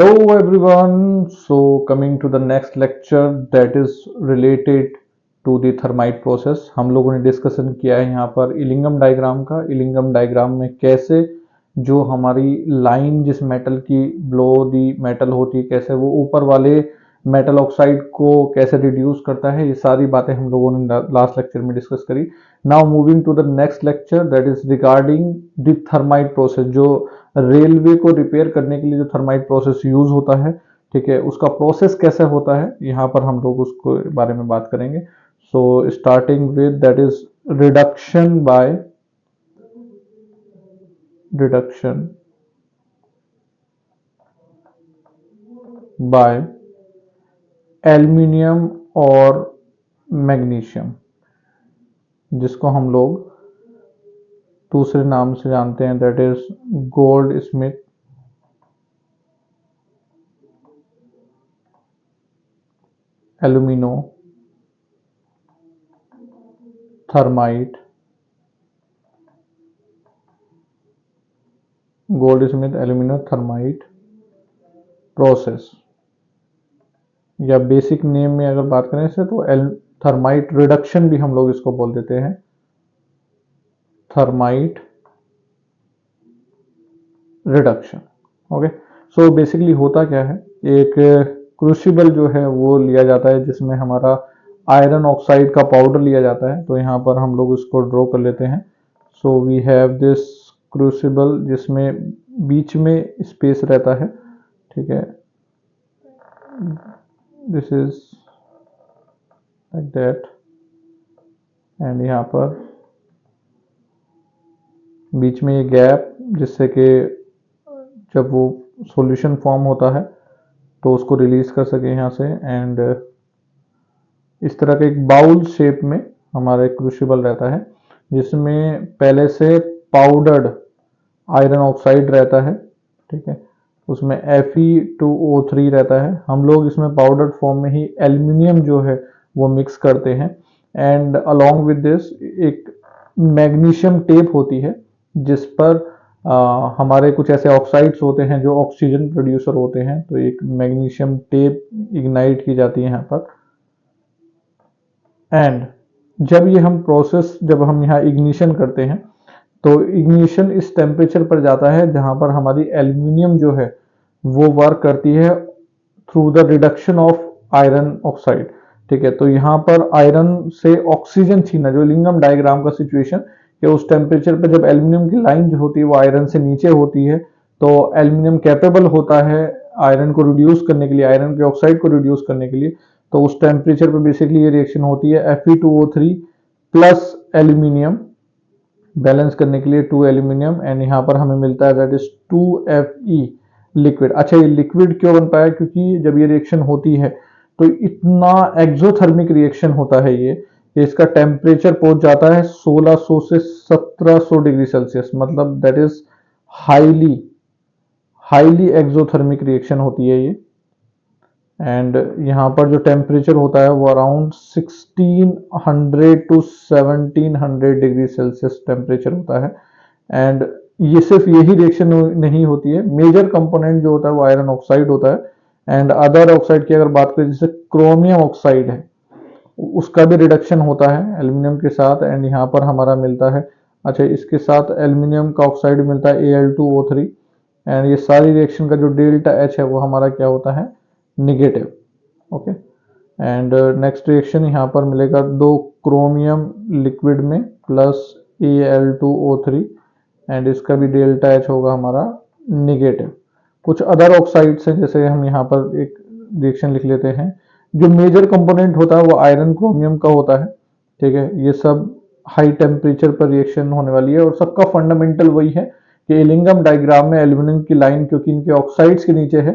Hello everyone. So coming to the next lecture that is related to the thermite process. हम लोगों ने discussion किया है यहाँ पर इलिंगम डायग्राम का। इलिंगम डायग्राम में कैसे जो हमारी लाइन जिस मेटल की ब्लो दी मेटल होती है कैसे वो ऊपर वाले मेटल ऑक्साइड को कैसे रिड्यूस करता है, ये सारी बातें हम लोगों ने लास्ट लेक्चर में डिस्कस करी। Now moving to the next lecture that is regarding the thermite process. जो रेलवे को रिपेयर करने के लिए जो थर्माइट प्रोसेस यूज होता है, ठीक है, उसका प्रोसेस कैसे होता है यहाँ पर हम लोग उसको बारे में बात करेंगे। So starting with that is reduction by aluminium और मैग्नीशियम, जिसको हम लोग दूसरे नाम से जानते हैं that is Goldschmidt alumino thermite Goldschmidt alumino thermite process, या बेसिक नेम में अगर बात करें इसे तो थर्माइट रिडक्शन भी हम लोग इसको बोल देते हैं, thermite reduction. Okay, so basically होता क्या है, एक क्रूसिबल जो है वो लिया जाता है जिसमें हमारा आयरन ऑक्साइड का पाउडर लिया जाता है। तो यहाँ पर हम लोग इसको ड्रॉ कर लेते हैं। So we have this crucible जिसमें बीच में स्पेस रहता है, ठीक है, this is like that, and यहाँ पर बीच में ये गैप जिससे कि जब वो सॉल्यूशन फॉर्म होता है तो उसको रिलीज कर सके यहाँ से। एंड इस तरह का एक बाउल शेप में हमारा एक क्रूसिबल रहता है जिसमें पहले से पाउडर्ड आयरन ऑक्साइड रहता है, ठीक है, उसमें Fe2O3 रहता है। हम लोग इसमें पाउडर्ड फॉर्म में ही एल्यूमिनियम जो है वो मिक्स करते हैं। एंड अलोंग विद दिस एक मैग्नीशियम टेप होती है जिस पर हमारे कुछ ऐसे ऑक्साइड्स होते हैं जो ऑक्सीजन प्रोड्यूसर होते हैं। तो एक मैग्नीशियम टेप इग्नाइट की जाती है यहाँ पर। एंड जब ये हम प्रोसेस जब हम यहाँ इग्निशन करते हैं तो इग्निशन इस टेम्परेचर पर जाता है जहां पर हमारी एल्यूमिनियम जो है वो वर्क करती है through the reduction of iron oxide, ठीक है। तो यहाँ पर आयरन से ऑक्सीजन छीना, जो लिंगम डायग्राम का सिचुएशन कि उस टेम्परेचर पर जब एल्यूमिनियम की लाइन जो होती है वो आयरन से नीचे होती है तो एल्यूमिनियम कैपेबल होता है आयरन को रिड्यूस करने के लिए, आयरन के ऑक्साइड को रिड्यूस करने के लिए। तो उस टेम्परेचर पर बेसिकली ये रिएक्शन होती है Fe2O3 प्लस एल्यूमिनियम बैलेंस करने के लिए 2 एल्यूमिनियम, एंड यहाँ पर हमें मिलता है दैट इज 2Fe लिक्विड। अच्छा, ये लिक्विड क्यों बन पाया, क्योंकि जब ये रिएक्शन होती है तो इतना एक्सोथर्मिक रिएक्शन होता है ये कि इसका टेम्परेचर पहुंच जाता है 1600 से 1700 डिग्री सेल्सियस, मतलब that is highly highly exothermic reaction होती है ये। एंड यहाँ पर जो टेम्परेचर होता है वो around 1600 to 1700 degree Celsius temperature होता है। एंड ये सिर्फ यही रिएक्शन नहीं होती है, मेजर कंपोनेंट जो होता है वो आयरन ऑक्साइड होता है। एंड अदर ऑक्साइड की अगर बात करें जैसे क्रोमियम ऑक्साइड है उसका भी रिडक्शन होता है एल्यूमिनियम के साथ, एंड यहाँ पर हमारा मिलता है, अच्छा, इसके साथ एल्यूमिनियम का ऑक्साइड मिलता है Al2O3। एंड ये सारी रिएक्शन का जो डेल्टा H है वो हमारा क्या होता है, negative. Okay, and next reaction यहाँ पर मिलेगा 2 क्रोमियम लिक्विड में प्लस Al2O3, एंड इसका भी डेल्टा H होगा हमारा निगेटिव। कुछ अदर ऑक्साइड्स हैं जैसे हम यहाँ पर एक रिएक्शन लिख लेते हैं, जो मेजर कंपोनेंट होता है वो आयरन क्रोमियम का होता है, ठीक है। ये सब हाई टेम्परेचर पर रिएक्शन होने वाली है और सबका फंडामेंटल वही है कि इलिंगम डायग्राम में एल्यूमिनियम की लाइन क्योंकि इनके ऑक्साइड्स के नीचे है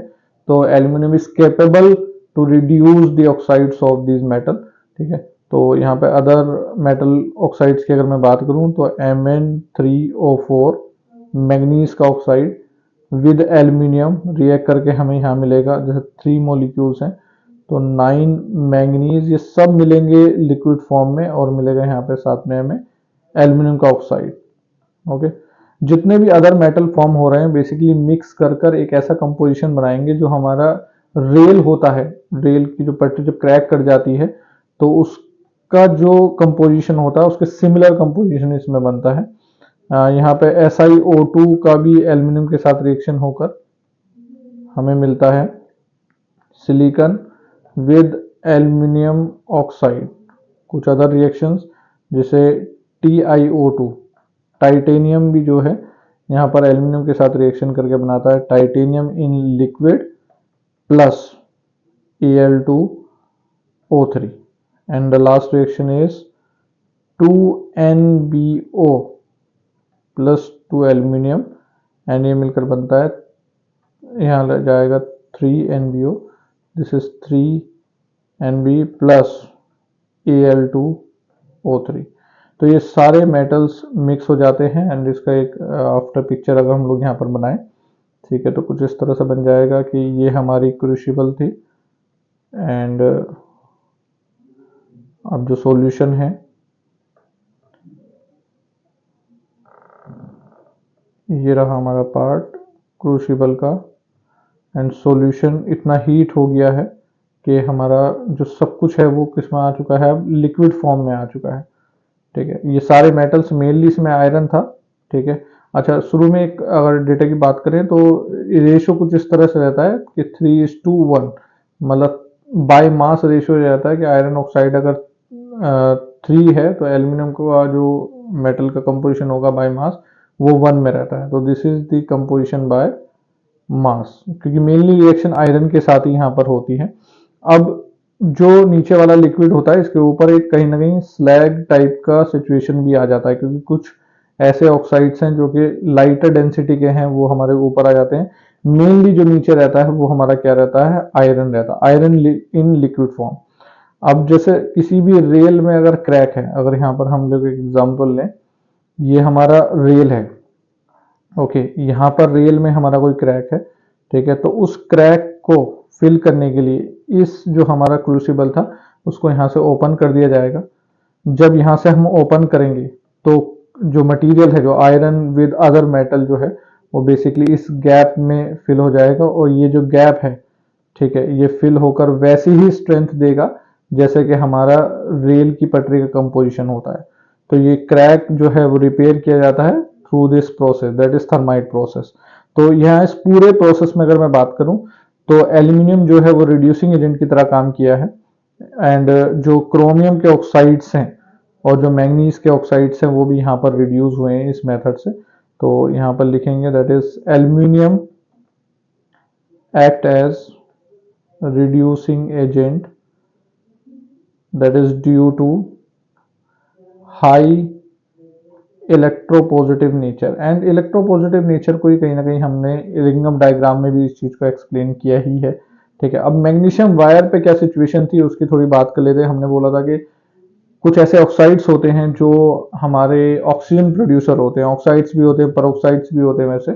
तो aluminium is capable to reduce the oxides of this metal, ठीक है। तो यहाँ पे अदर मेटल ऑक्साइड्स की अगर मैं बात करूँ तो Mn3O4 मैग्नीज का ऑक्साइड विद एल्यूमिनियम रिएक्ट करके हमें यहाँ मिलेगा, जैसे 3 मॉलिक्यूल्स हैं तो 9 मैंगनीज, ये सब मिलेंगे लिक्विड फॉर्म में और मिलेगा यहाँ पे साथ में हमें एल्यूमिनियम का ऑक्साइड। ओके, जितने भी अदर मेटल फॉर्म हो रहे हैं बेसिकली मिक्स कर कर एक ऐसा कंपोजिशन बनाएंगे जो हमारा रेल होता है, रेल की जो पट्टी जब क्रैक कर जाती है तो उसका जो कंपोजिशन होता है उसके सिमिलर कंपोजिशन इसमें बनता है। यहाँ पे SiO2 का भी एल्यूमिनियम के साथ रिएक्शन होकर हमें मिलता है सिलिकॉन विद एल्यूमिनियम ऑक्साइड। कुछ अदर रिएक्शंस जैसे TiO2, टाइटेनियम भी जो है यहाँ पर एल्यूमिनियम के साथ रिएक्शन करके बनाता है titanium in liquid plus Al2O3 and the last reaction is 2NbO plus 2 aluminium and ये मिलकर बनता है, यहाँ लग जाएगा 3NbO, this is 3Nb plus Al2O3। तो ये सारे मेटल्स मिक्स हो जाते हैं एंड इसका एक आफ्टर पिक्चर अगर हम लोग यहाँ पर बनाएं, ठीक है, तो कुछ इस तरह से बन जाएगा कि ये हमारी क्रूसिबल थी एंड अब जो सॉल्यूशन है ये रहा हमारा पार्ट क्रूसिबल का एंड सॉल्यूशन इतना हीट हो गया है कि हमारा जो सब कुछ है वो किस में आ चुका है, अब लिक्विड फॉर्म में आ चुका है। ठीक है, ये सारे मेटल्स मेनली इसमें आयरन था। ठीक है, अच्छा शुरू में एक अगर डेटा की बात करें तो रेशो कुछ इस तरह से रहता है कि 3:1, मतलब बाय मास रेशो रहता है कि आयरन ऑक्साइड अगर 3 है तो एल्यूमिनियम का जो मेटल का कंपोजिशन होगा बाय मास वो 1 में रहता है। तो this is the composition by mass, क्योंकि मेनली रिएक्शन आयरन के साथ ही यहाँ पर होती है। अब जो नीचे वाला लिक्विड होता है इसके ऊपर एक कहीं ना कहीं स्लैग टाइप का सिचुएशन भी आ जाता है, क्योंकि कुछ ऐसे ऑक्साइड्स हैं जो कि लाइटर डेंसिटी के हैं वो हमारे ऊपर आ जाते हैं। मेनली जो नीचे रहता है वो हमारा क्या रहता है, आयरन रहता है, आयरन इन लिक्विड फॉर्म। अब जैसे किसी भी रेल में अगर क्रैक है, अगर यहाँ पर हम लोग एक एग्जांपल लें, ये हमारा रेल है, ओके, यहाँ पर रेल में हमारा कोई क्रैक है, ठीक है, तो उस क्रैक को फिल करने के लिए इस जो हमारा क्रूसिबल था उसको यहाँ से ओपन कर दिया जाएगा। जब यहाँ से हम ओपन करेंगे तो जो मटेरियल है, जो आयरन विद अदर मेटल जो है वो बेसिकली इस गैप में फिल हो जाएगा और ये जो गैप है, ठीक है, ये फिल होकर वैसी ही स्ट्रेंथ देगा जैसे कि हमारा रेल की पटरी का कंपोजिशन होता है। तो ये क्रैक जो है वो रिपेयर किया जाता है through this process, that is thermite process. तो यहाँ इस पूरे प्रोसेस में अगर मैं बात करूं तो एल्यूमिनियम जो है वो रिड्यूसिंग एजेंट की तरह काम किया है एंड जो क्रोमियम के ऑक्साइड्स हैं और जो मैंगनीज के ऑक्साइड्स हैं वो भी यहाँ पर रिड्यूस हुए हैं इस मेथड से। तो यहाँ पर लिखेंगे that is aluminium act as reducing agent that is due to high electropositive nature and electropositive nature को ही कहीं ना कहीं हमने रिंगम डायग्राम में भी इस चीज को एक्सप्लेन किया ही है। ठीक है, अब मैग्नीशियम वायर पे क्या सिचुएशन थी उसकी थोड़ी बात कर लेते हैं। हमने बोला था कि कुछ ऐसे ऑक्साइड्स होते हैं जो हमारे ऑक्सीजन प्रोड्यूसर होते हैं, ऑक्साइड्स भी होते हैं, परऑक्साइड्स भी होते हैं वैसे।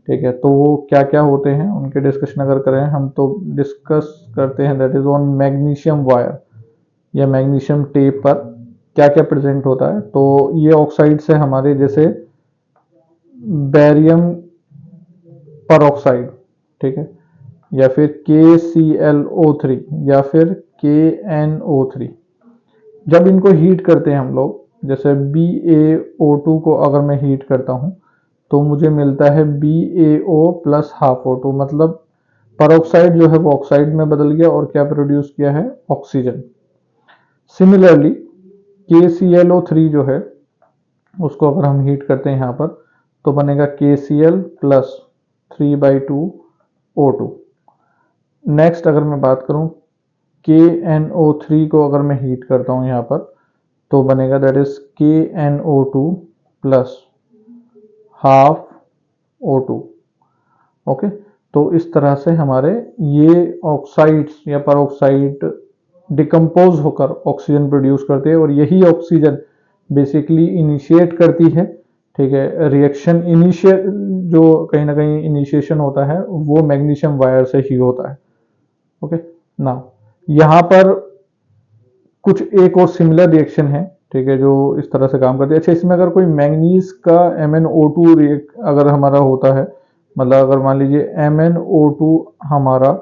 ठीक है, तो वो क्या क्या होते हैं उनके डिस्कशन अगर करें हम तो डिस्कस करते हैं that is on magnesium wire या मैग्नीशियम टेप पर क्या क्या प्रेजेंट होता है। तो ये ऑक्साइड्स है हमारे जैसे बेरियम परऑक्साइड, ठीक है, या फिर KClO3 या फिर KNO3। जब इनको हीट करते हैं हम लोग, जैसे BaO2 को अगर मैं हीट करता हूं तो मुझे मिलता है BaO प्लस हाफ O2, मतलब परऑक्साइड जो है वो ऑक्साइड में बदल गया और क्या प्रोड्यूस किया है, ऑक्सीजन। सिमिलरली KClO3 जो है उसको अगर हम हीट करते हैं यहाँ पर तो बनेगा KCl प्लस 3/2O2। नेक्स्ट अगर मैं बात करूं KNO3 को अगर मैं हीट करता हूं यहाँ पर तो बनेगा that is KNO2 plus half O2। Okay, तो इस तरह से हमारे ये ऑक्साइड्स या परऑक्साइड डिकम्पोज होकर ऑक्सीजन प्रोड्यूस करते हैं और यही ऑक्सीजन बेसिकली इनिशिएट करती है, ठीक है, रिएक्शन। इनिशिएट जो कहीं ना कहीं इनिशिएशन होता है वो मैग्नीशियम वायर से ही होता है। ओके, नाउ यहाँ पर कुछ एक और सिमिलर रिएक्शन है ठीक है, जो इस तरह से काम करती है। अच्छा, इसमें अगर कोई मैंगनीज का MnO2 अगर हमारा होता है, मतलब अगर मान लीजिए MnO2 हमारा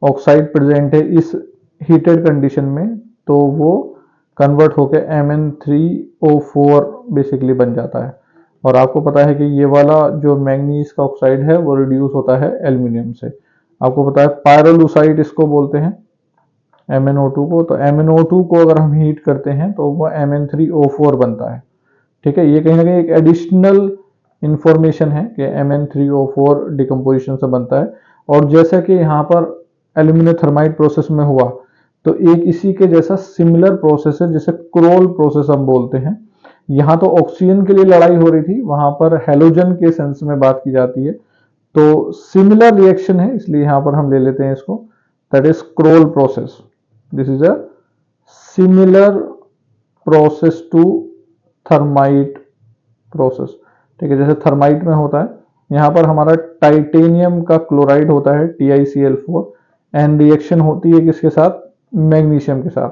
ऑक्साइड प्रेजेंट है इस हीटेड कंडीशन में, तो वो कन्वर्ट होकर Mn3O4 बेसिकली बन जाता है। और आपको पता है कि ये वाला जो मैंगनीज का ऑक्साइड है वो रिड्यूस होता है एल्यूमिनियम से। आपको पता है पायरोलुसाइड इसको बोलते हैं MnO2 को। तो MnO2 को अगर हम हीट करते हैं तो वो Mn3O4 बनता है। ठीक है, ये कहीं ना कहीं एक एडिशनल इंफॉर्मेशन है कि Mn3O4 डिकम्पोजिशन से बनता है। और जैसा कि यहाँ पर एल्यूमिनियम थर्माइट प्रोसेस में हुआ, तो एक इसी के जैसा सिमिलर प्रोसेस है जिसे क्रोल प्रोसेस हम बोलते हैं। यहाँ तो ऑक्सीजन के लिए लड़ाई हो रही थी, वहां पर हेलोजन के सेंस में बात की जाती है। तो सिमिलर रिएक्शन है, इसलिए यहाँ पर हम ले लेते हैं इसको, that is Kroll process. This is a similar process to thermite process. ठीक है, जैसे थर्माइट में होता है, यहाँ पर हमारा टाइटेनियम का क्लोराइड होता है TiCl4 एंड रिएक्शन होती है किसके साथ, मैग्नीशियम के साथ।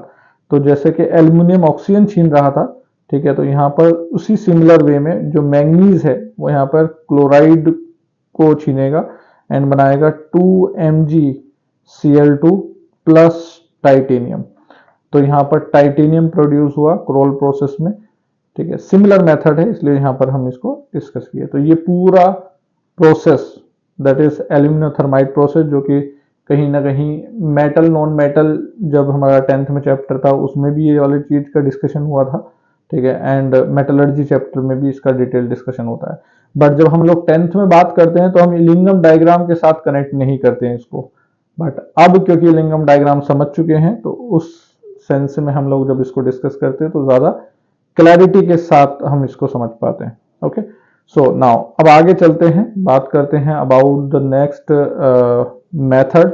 तो जैसे कि एल्यूमिनियम ऑक्सीजन छीन रहा था, ठीक है, तो यहाँ पर उसी सिमिलर वे में जो मैंगनीज है वो यहाँ पर क्लोराइड को छीनेगा एंड बनाएगा 2MgCl2 प्लस टाइटेनियम। तो यहाँ पर टाइटेनियम प्रोड्यूस हुआ क्रोल प्रोसेस में। ठीक है, सिमिलर मेथड है, इसलिए यहाँ पर हम इसको डिस्कस किए। तो ये पूरा process that is aluminium thermite process, जो कि कहीं ना कहीं मेटल नॉन मेटल जब हमारा 10th में चैप्टर था उसमें भी ये वाली चीज का डिस्कशन हुआ था। ठीक है, एंड मेटलर्जी चैप्टर में भी इसका डिटेल डिस्कशन होता है। बट जब हम लोग 10th में बात करते हैं तो हम लिंगम डायग्राम के साथ कनेक्ट नहीं करते हैं इसको। बट अब क्योंकि लिंगम डायग्राम समझ चुके हैं, तो उस सेंस में हम लोग जब इसको डिस्कस करते हैं तो ज्यादा क्लैरिटी के साथ हम इसको समझ पाते हैं। ओके, सो नाउ अब आगे चलते हैं, बात करते हैं about the next method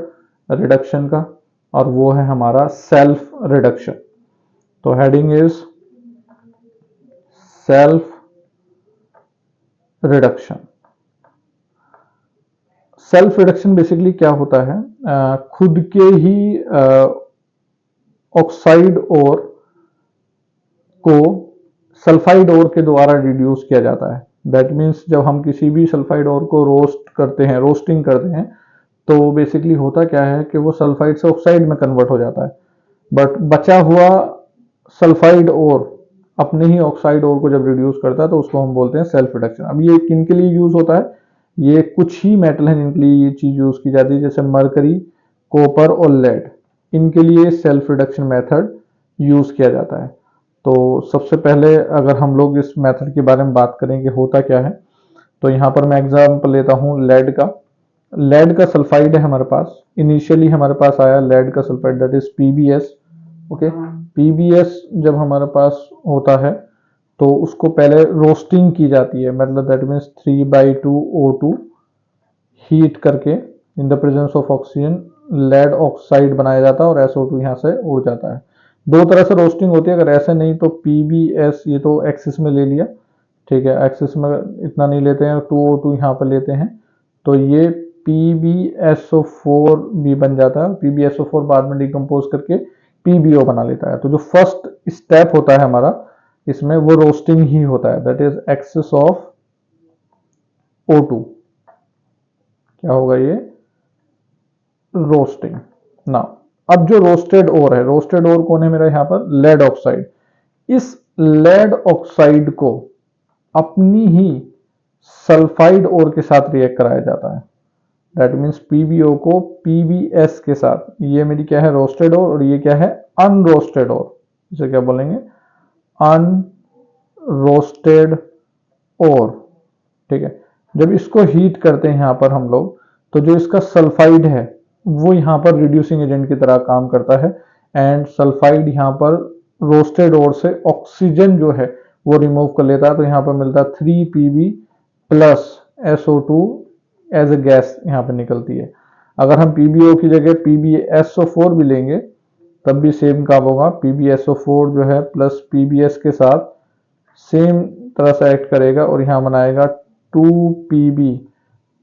reduction का, और वो है हमारा सेल्फ रिडक्शन। तो heading is self reduction. Self reduction basically क्या होता है, खुद के ही ऑक्साइड ओर को सल्फाइड ओर के द्वारा रिड्यूस किया जाता है। दैट मीन्स जब हम किसी भी सल्फाइड ओर को रोस्ट करते हैं, रोस्टिंग करते हैं, तो बेसिकली होता क्या है कि वो सल्फाइड से ऑक्साइड में कन्वर्ट हो जाता है। बट बचा हुआ सल्फाइड ओर अपने ही ऑक्साइड ओर को जब रिड्यूस करता है तो उसको हम बोलते हैं सेल्फ रिडक्शन। अब ये किन के लिए यूज होता है, ये कुछ ही मेटल है जिनके लिए ये चीज यूज की जाती है, जैसे मरकरी, कॉपर और लेड। इनके लिए सेल्फ रिडक्शन मेथड यूज किया जाता है। तो सबसे पहले अगर हम लोग इस मेथड के बारे में बात करेंगे होता क्या है, तो यहाँ पर मैं एग्जाम्पल लेता हूँ लेड का। लेड का सल्फाइड है हमारे पास, इनिशियली हमारे पास आया लेड का sulphide that is PbS। Okay, PbS जब हमारे पास होता है तो उसको पहले रोस्टिंग की जाती है, मतलब दैट मीन्स 3/2O2 हीट करके in the presence of oxygen lead oxide बनाया जाता है और SO2 यहाँ से उड़ जाता है। दो तरह से रोस्टिंग होती है, अगर ऐसे नहीं तो PbS, ये तो एक्सिस में ले लिया, ठीक है, एक्सिस में इतना नहीं लेते हैं, 2O2 यहाँ पर लेते हैं, तो ये PbSO4 भी बन जाता है। PbSO4 बाद में डिकम्पोज करके PbO बना लेता है। तो जो फर्स्ट स्टेप होता है हमारा इसमें वो रोस्टिंग ही होता है, that is access of O2। क्या होगा ये, रोस्टिंग। नाउ अब जो रोस्टेड ओर है, रोस्टेड ओर कौन है मेरा यहाँ पर, लेड ऑक्साइड। इस लेड ऑक्साइड को अपनी ही सल्फाइड ओर के साथ रिएक्ट कराया जाता है। दैट मीन्स PbO को PbS के साथ, ये मेरी क्या है, रोस्टेड ओर, और ये क्या है, अनरोस्टेड ओर। इसे क्या बोलेंगे, अनरोस्टेड ओर। ठीक है, जब इसको हीट करते हैं यहाँ पर हम लोग, तो जो इसका सल्फाइड है वो यहाँ पर रिड्यूसिंग एजेंट की तरह काम करता है, एंड सल्फाइड यहाँ पर रोस्टेड ओर से ऑक्सीजन जो है वो रिमूव कर लेता है। तो यहाँ पर मिलता है 3Pb plus SO2 as a gas यहाँ पर निकलती है। अगर हम PbO की जगह PbSO4 भी लेंगे तब भी सेम काम होगा। PbSO4 जो है प्लस PbS के साथ सेम तरह से एक्ट करेगा और यहाँ बनाएगा 2Pb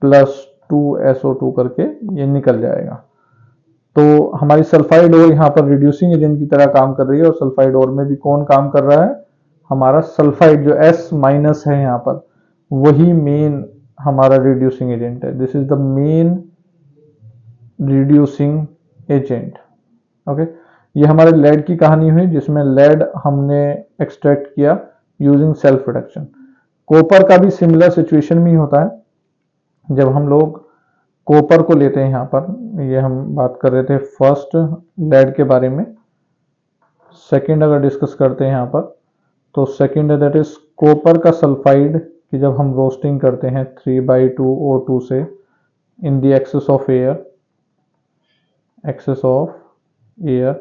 प्लस 2SO2 करके ये निकल जाएगा। तो हमारी सल्फाइड ओर यहाँ पर रिड्यूसिंग एजेंट की तरह काम कर रही है, और सल्फाइड ओर में भी कौन काम कर रहा है, हमारा सल्फाइड जो S माइनस है यहाँ पर, वही मेन हमारा रिड्यूसिंग एजेंट है। This is the main reducing agent. Okay, ये हमारे लेड की कहानी हुई जिसमें लेड हमने एक्सट्रैक्ट किया यूजिंग सेल्फ रिडक्शन। कॉपर का भी सिमिलर सिचुएशन में होता है। जब हम लोग कॉपर को लेते हैं, यहाँ पर ये हम बात कर रहे थे फर्स्ट लेड के बारे में। सेकंड अगर डिस्कस करते हैं यहाँ पर, तो सेकंड है दैट इज कॉपर का सल्फाइड कि जब हम रोस्टिंग करते हैं 3/2O2 से in the excess of air,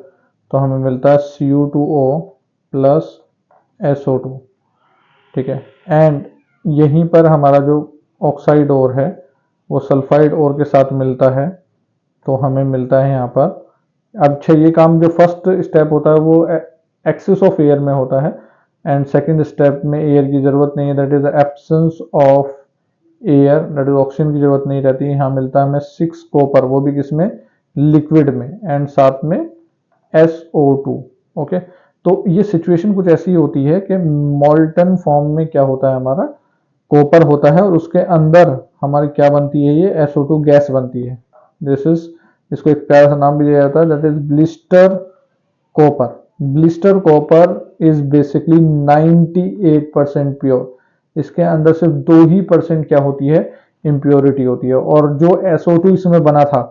तो हमें मिलता है Cu2O प्लस SO2। ठीक है, एंड यहीं पर हमारा जो ऑक्साइड ओर है वो सल्फाइड ओर के साथ मिलता है, तो हमें मिलता है यहाँ पर। अच्छा, ये काम जो फर्स्ट स्टेप होता है वो एक्सेस ऑफ एयर में होता है, एंड सेकंड स्टेप में एयर की जरूरत नहीं है, that is absence of air, that is oxygen की जरूरत नहीं रहती। यहाँ मिलता है हमें 6 कॉपर, वो भी किसमें, लिक्विड में, एंड साथ में SO2। ओके, तो ये सिचुएशन कुछ ऐसी होती है कि मॉल्टन फॉर्म में क्या होता है, हमारा कॉपर होता है और उसके अंदर हमारी क्या बनती है, ये SO2 गैस बनती है। दिस इज, इसको एक प्यारा सा नाम भी दिया जाता है, that is blister copper. Blister copper is basically 98% pure. इसके अंदर सिर्फ 2% क्या होती है, इम्प्योरिटी होती है। और जो SO2 इसमें बना था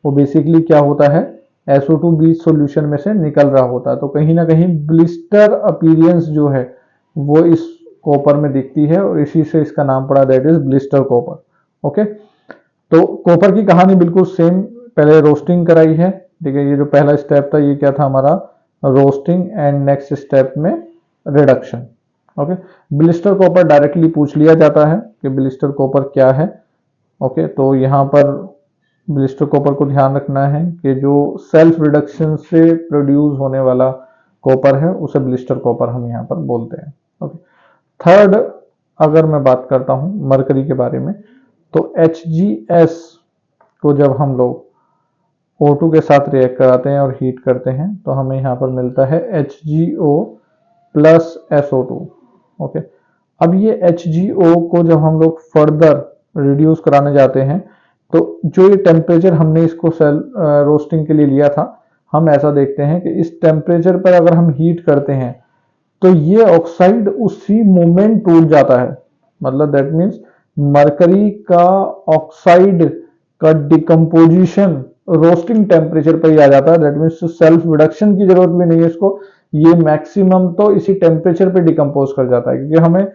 वो बेसिकली क्या होता है, SO2 भी सॉल्यूशन में से निकल रहा होता है। तो कहीं ना कहीं ब्लिस्टर अपीयरेंस जो है वो इस कॉपर में दिखती है और इसी से इसका नाम पड़ा, that is blister copper. Okay, तो कॉपर की कहानी बिल्कुल सेम, पहले रोस्टिंग कराई है। ठीक है, ये जो पहला स्टेप था ये क्या था, हमारा रोस्टिंग, एंड नेक्स्ट स्टेप में reduction. Okay, blister copper directly पूछ लिया जाता है कि ब्लिस्टर कॉपर क्या है। ओके, तो यहाँ पर ब्लिस्टर कॉपर को ध्यान रखना है कि जो सेल्फ रिडक्शन से प्रोड्यूस होने वाला कॉपर है उसे ब्लिस्टर कॉपर हम यहाँ पर बोलते हैं। ओके, थर्ड अगर मैं बात करता हूँ मरकरी के बारे में, तो HgS को जब हम लोग O2 के साथ रिएक्ट कराते हैं और हीट करते हैं तो हमें यहाँ पर मिलता है HgO प्लस SO2। ओके, अब ये HgO को जब हम लोग फर्दर रिड्यूस कराने जाते हैं तो जो ये टेम्परेचर हमने इसको सेल रोस्टिंग के लिए लिया था, हम ऐसा देखते हैं कि इस टेम्परेचर पर अगर हम हीट करते हैं तो ये ऑक्साइड उसी मोमेंट टूट जाता है। मतलब दैट मीन्स मरकरी का ऑक्साइड का डिकम्पोजिशन रोस्टिंग टेम्परेचर पर ही आ जाता है। दैट मीन्स सेल्फ रिडक्शन की जरूरत भी नहीं है इसको, ये मैक्सिमम तो इसी टेम्परेचर पे डिकम्पोज कर जाता है, क्योंकि हमें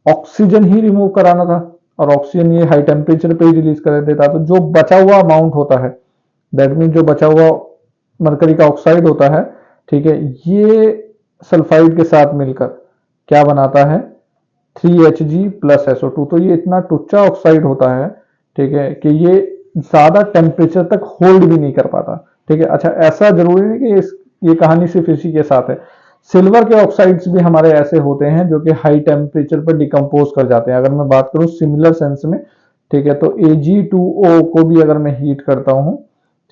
ऑक्सीजन ही रिमूव कराना था और ऑक्सीजन ये हाई टेम्परेचर पे ही रिलीज कर देता। तो जो बचा हुआ अमाउंट होता है, दैट मीन्स जो बचा हुआ मरकरी का ऑक्साइड होता है, ठीक है, ये सल्फाइड के साथ मिलकर क्या बनाता है, 3Hg प्लस SO2। तो ये इतना टुच्चा ऑक्साइड होता है, ठीक है, कि ये ज्यादा टेम्परेचर तक होल्ड भी नहीं कर पाता। ठीक है, अच्छा, ऐसा जरूरी नहीं कि ये कहानी सिर्फ इसी के साथ है। सिल्वर के ऑक्साइड्स भी हमारे ऐसे होते हैं जो कि हाई टेम्परेचर पर डिकम्पोज कर जाते हैं। अगर मैं बात करूं सिमिलर सेंस में, ठीक है, तो Ag2O को भी अगर मैं हीट करता हूं,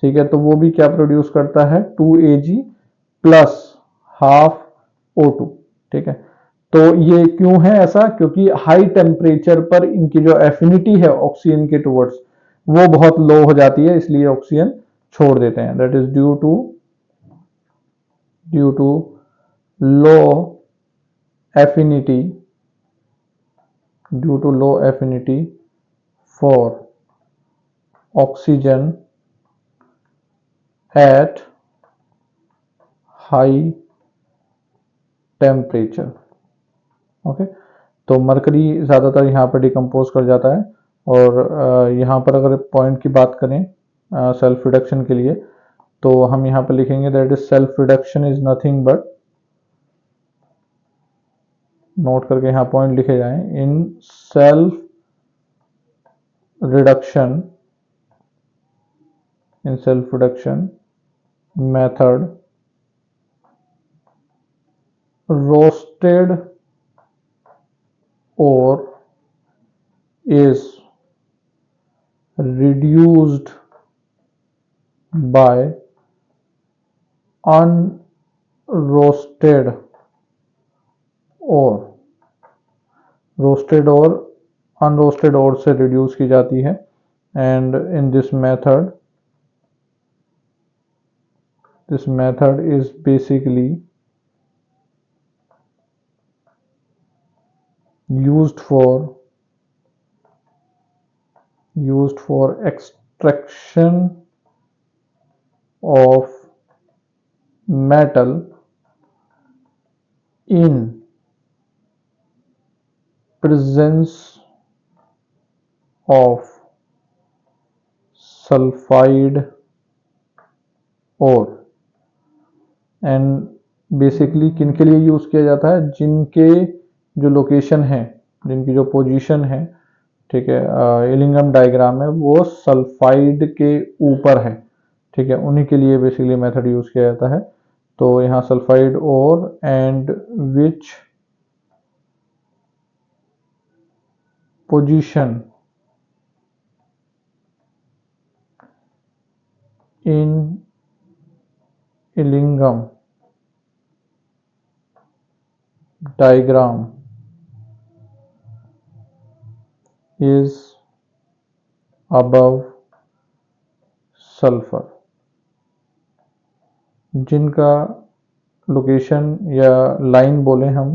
ठीक है, तो वो भी क्या प्रोड्यूस करता है, 2Ag प्लस हाफ O2। ठीक है, तो ये क्यों है ऐसा, क्योंकि हाई टेम्परेचर पर इनकी जो एफिनिटी है ऑक्सीजन के टुवर्ड्स वो बहुत लो हो जाती है, इसलिए ऑक्सीजन छोड़ देते हैं। That is due to low affinity for oxygen at high temperature. Okay, तो मरकरी ज़्यादातर यहाँ पर डिकम्पोज कर जाता है। और यहाँ पर अगर पॉइंट की बात करें सेल्फ रिडक्शन के लिए, तो हम यहाँ पर लिखेंगे that is self reduction is nothing but, note करके यहाँ पॉइंट लिखे जाएं, in self reduction method roasted और is reduced by unroasted और रोस्टेड और अनरोस्टेड और से रिड्यूस की जाती है। And in this method is basically used for extraction of metal in presence of sulfide ore। And basically किन के लिए यूज किया जाता है, जिनके जो लोकेशन है, जिनकी जो पोजीशन है, ठीक है, इलिंगम डायग्राम में वो सल्फाइड के ऊपर है, ठीक है, उन्हीं के लिए बेसिकली मेथड यूज किया जाता है। तो यहाँ सल्फाइड और and which position in Ellingham diagram is above sulfur। जिनका लोकेशन या लाइन बोले हम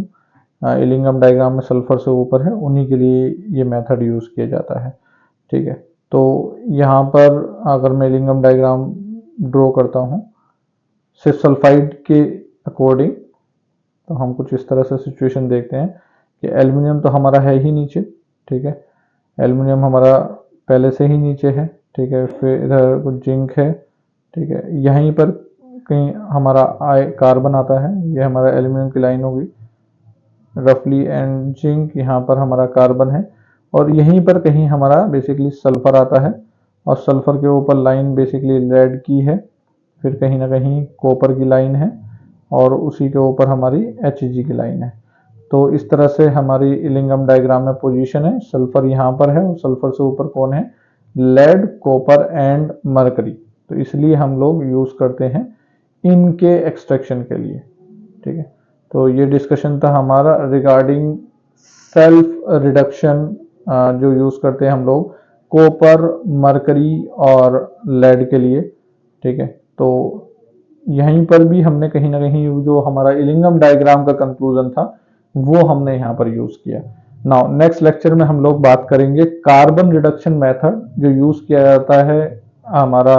इलिंगम डायग्राम में सल्फर से ऊपर है, उन्हीं के लिए ये मेथड यूज किया जाता है, ठीक है। तो यहाँ पर अगर मैं इलिंगम डायग्राम ड्रॉ करता हूँ सिर्फ सल्फाइड के अकॉर्डिंग, तो हम कुछ इस तरह से सिचुएशन देखते हैं कि एल्युमिनियम तो हमारा है ही नीचे, ठीक है, एल्युमिनियम हमारा पहले से ही नीचे है, ठीक है, फिर इधर कुछ जिंक है, ठीक है, यहीं पर कहीं हमारा कार्बन आता है, ये हमारा एल्युमिनियम की लाइन होगी रफली, एंड जिंक यहाँ पर हमारा कार्बन है, और यहीं पर कहीं हमारा बेसिकली सल्फर आता है, और सल्फर के ऊपर लाइन बेसिकली लेड की है, फिर कहीं ना कहीं कॉपर की लाइन है, और उसी के ऊपर हमारी Hg की लाइन है। तो इस तरह से हमारी इलिंगम डायग्राम में पोजीशन है, सल्फर यहाँ पर है और सल्फर से ऊपर कौन है, लेड, कॉपर एंड मरकरी। तो इसलिए हम लोग यूज करते हैं इनके एक्सट्रैक्शन के लिए, ठीक है। तो ये डिस्कशन था हमारा रिगार्डिंग सेल्फ रिडक्शन जो यूज करते हैं हम लोग कॉपर, मरकरी और लेड के लिए, ठीक है। तो यहीं पर भी हमने कहीं ना कहीं जो हमारा इलिंगम डायग्राम का कंक्लूजन था वो हमने यहाँ पर यूज किया। नाउ नेक्स्ट लेक्चर में हम लोग बात करेंगे कार्बन रिडक्शन मेथड जो यूज किया जाता है हमारा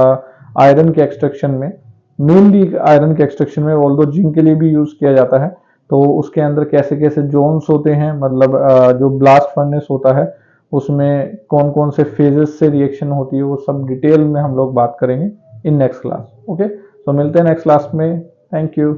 आयरन के एक्सट्रैक्शन में, मेनली आयरन के एक्सट्रैक्शन में, ऑल्दो जिंक के लिए भी यूज किया जाता है। तो उसके अंदर कैसे कैसे जोन्स होते हैं, मतलब जो ब्लास्ट फर्नेस होता है उसमें कौन कौन से फेजेस से रिएक्शन होती है, वो सब डिटेल में हम लोग बात करेंगे इन नेक्स्ट क्लास। ओके, तो मिलते हैं नेक्स्ट क्लास में। Thank you.